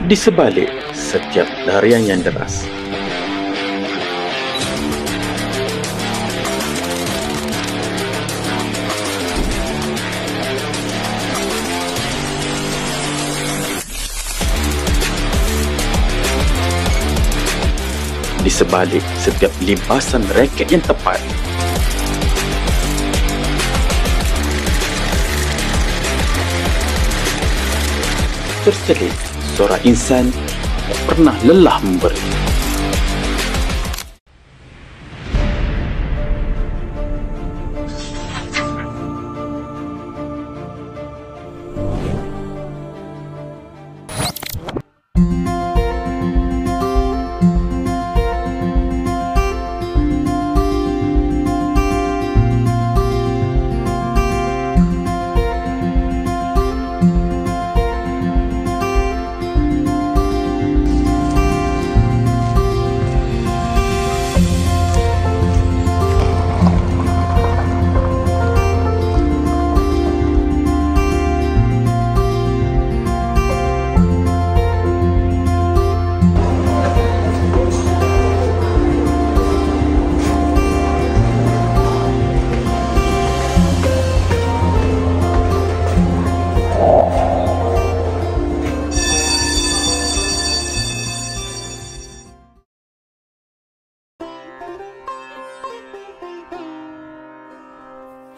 Di sebalik setiap larian yang deras, di sebalik setiap limpasan raket yang tepat, terselip seorang insan yang pernah lelah memberi.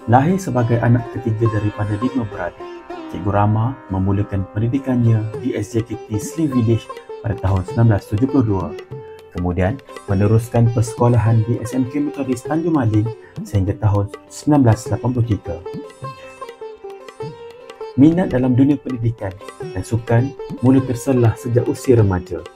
Lahir sebagai anak ketiga daripada 5 beradik, Cikgu Rama memulakan pendidikannya di SJKT Slim Village pada tahun 1972. Kemudian meneruskan persekolahan di SMK Methodist Tanjung Maling sehingga tahun 1983. Minat dalam dunia pendidikan dan sukan mula terselah sejak usia remaja.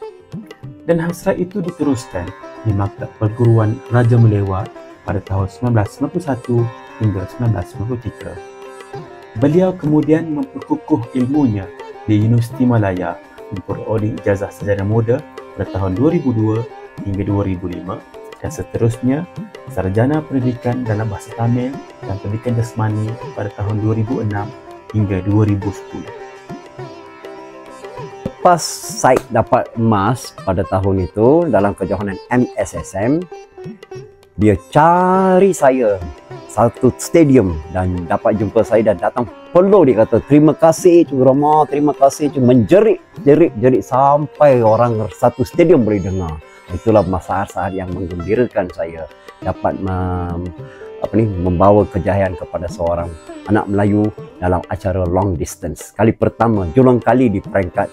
Dan hasrat itu diteruskan di Maktab Perguruan Raja Melewat pada tahun 1991 hingga 1993. Beliau kemudian memperkukuh ilmunya di Universiti Malaya, memperoleh ijazah sarjana muda pada tahun 2002 hingga 2005 dan seterusnya sarjana pendidikan dalam bahasa Tamil dan pendidikan jasmani pada tahun 2006 hingga 2010. Lepas Syed dapat emas pada tahun itu dalam kejohanan MSSM, dia cari saya satu stadium dan dapat jumpa saya dan datang peluk, dia kata terima kasih Cikgu Rama, terima kasih Cikgu, menjerit sampai orang satu stadium boleh dengar. Itulah saat-saat yang menggembirakan saya dapat membawa kejayaan kepada seorang anak Melayu dalam acara long distance. Kali pertama, julang kali di peringkat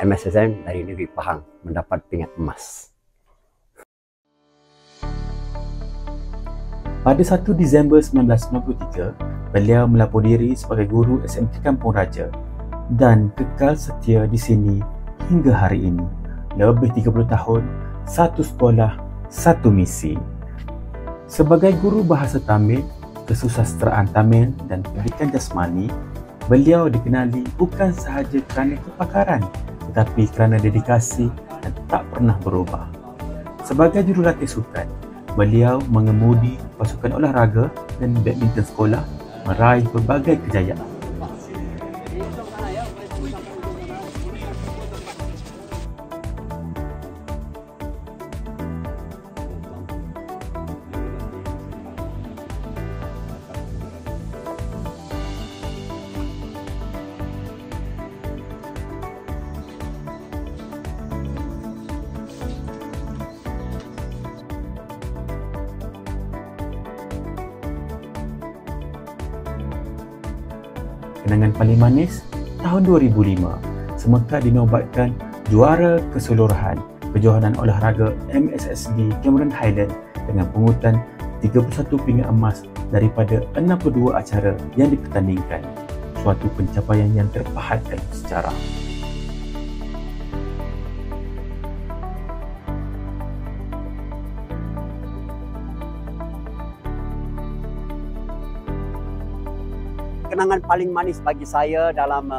MSSM dari negeri Pahang mendapat pingat emas. Pada 1 Disember 1993, beliau melapor diri sebagai guru SMK Kampung Raja dan kekal setia di sini hingga hari ini. Lebih 30 tahun, satu sekolah, satu misi. Sebagai guru bahasa Tamil, kesusasteraan Tamil dan pendidikan jasmani, beliau dikenali bukan sahaja kerana kepakaran tetapi kerana dedikasi dan tak pernah berubah. Sebagai jurulatih sukan, beliau mengemudi pasukan olahraga dan badminton sekolah meraih pelbagai kejayaan. Kenangan paling manis, tahun 2005, Semekat dinobatkan juara keseluruhan kejohanan olahraga MSSB Cameron Highland dengan pungutan 31 pingat emas daripada 62 acara yang dipertandingkan. Suatu pencapaian yang terpahat dalam sejarah. Kenangan paling manis bagi saya dalam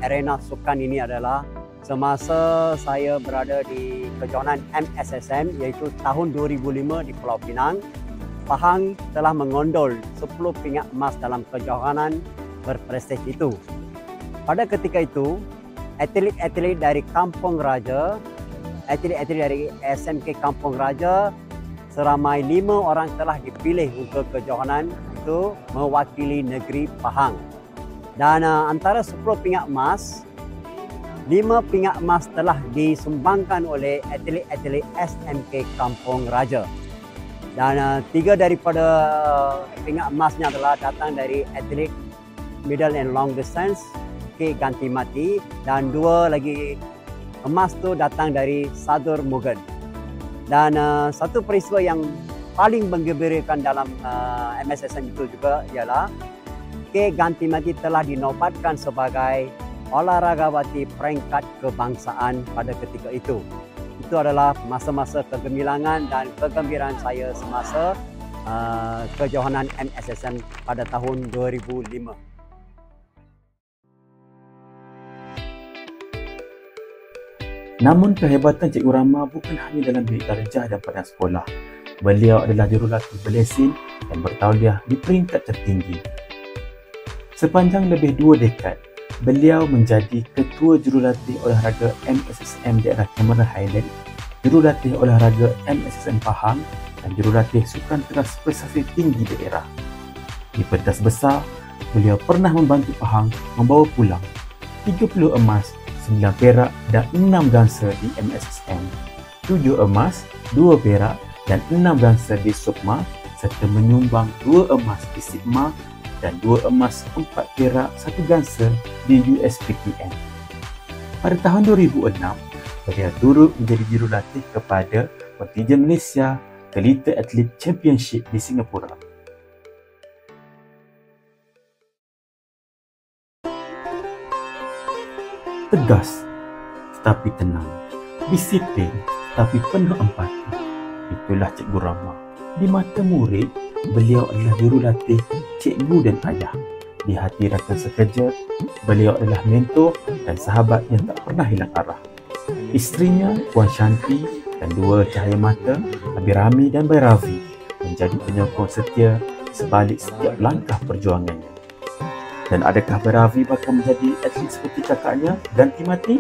arena sukan ini adalah semasa saya berada di kejohanan MSSM iaitu tahun 2005 di Pulau Pinang. Pahang telah mengondol 10 pingat emas dalam kejohanan berprestij itu. pada ketika itu, atlet-atlet dari Kampung Raja, atlet-atlet dari SMK Kampung Raja, seramai 5 orang telah dipilih untuk kejohanan itu mewakili negeri Pahang. Dan antara 10 pingat emas, 5 pingat emas telah disumbangkan oleh atlet-atlet SMK Kampung Raja. Dan 3 daripada pingat emasnya adalah datang dari atlet middle and long distance, K. Ganti Mati, dan 2 lagi emas tu datang dari Sadur Mugen. Dan satu peristiwa yang paling menggembirakan dalam MSSM itu juga ialah K. Ganti Mati telah dinobatkan sebagai olahragawati peringkat kebangsaan pada ketika itu. Itu adalah masa-masa kegemilangan dan kegembiraan saya semasa kejohanan MSSM pada tahun 2005. Namun kehebatan Cikgu Rama bukan hanya dalam bilik darjah dan padang sekolah. Beliau adalah jurulatih berlesen dan bertauliah di peringkat tertinggi. Sepanjang lebih 2 dekad, beliau menjadi Ketua Jurulatih Olahraga MSSM Daerah Cameron Highland, Jurulatih Olahraga MSSM Pahang dan Jurulatih Sukan Keras Prestasi Tinggi Daerah. Di pentas besar, beliau pernah membantu Pahang membawa pulang 30 emas, 9 perak dan 6 gangsa di MSSM, 7 emas, 2 perak dan 6 gangsa di Sukma serta menyumbang 2 emas di Sigma dan 2 emas, 4 perak, 1 gangsa di USPTN. Pada tahun 2006, beliau turut menjadi jurulatih kepada kontingen Malaysia ke Elite Athlete Championship di Singapura. Tegas tetapi tenang, disiplin tetapi penuh empati. Itulah Cikgu Rama. Di mata murid, beliau adalah jurulatih, cikgu dan ayah. Di hati rakan sekerja, beliau adalah mentor dan sahabat yang tak pernah hilang arah. Isterinya, Puan Shanti, dan 2 cahaya mata, Abirami dan Bairavi, menjadi penyokong setia sebalik setiap langkah perjuangannya. Dan adakah Bairavi bakal menjadi atlet seperti kakaknya, Ganti Mati?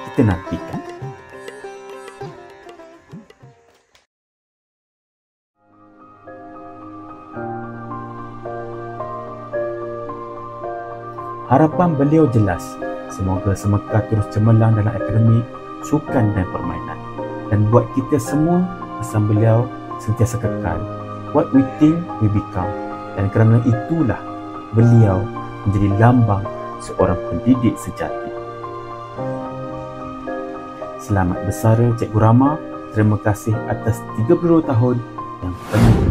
Kita nantikan. Harapan beliau jelas, semoga semeka terus cemerlang dalam akademik, sukan dan permainan. Dan buat kita semua, pesan beliau sentiasa kekal. What we think, we become. Dan kerana itulah, beliau menjadi lambang seorang pendidik sejati. Selamat bersara Cikgu Rama. Terima kasih atas 32 tahun yang penuh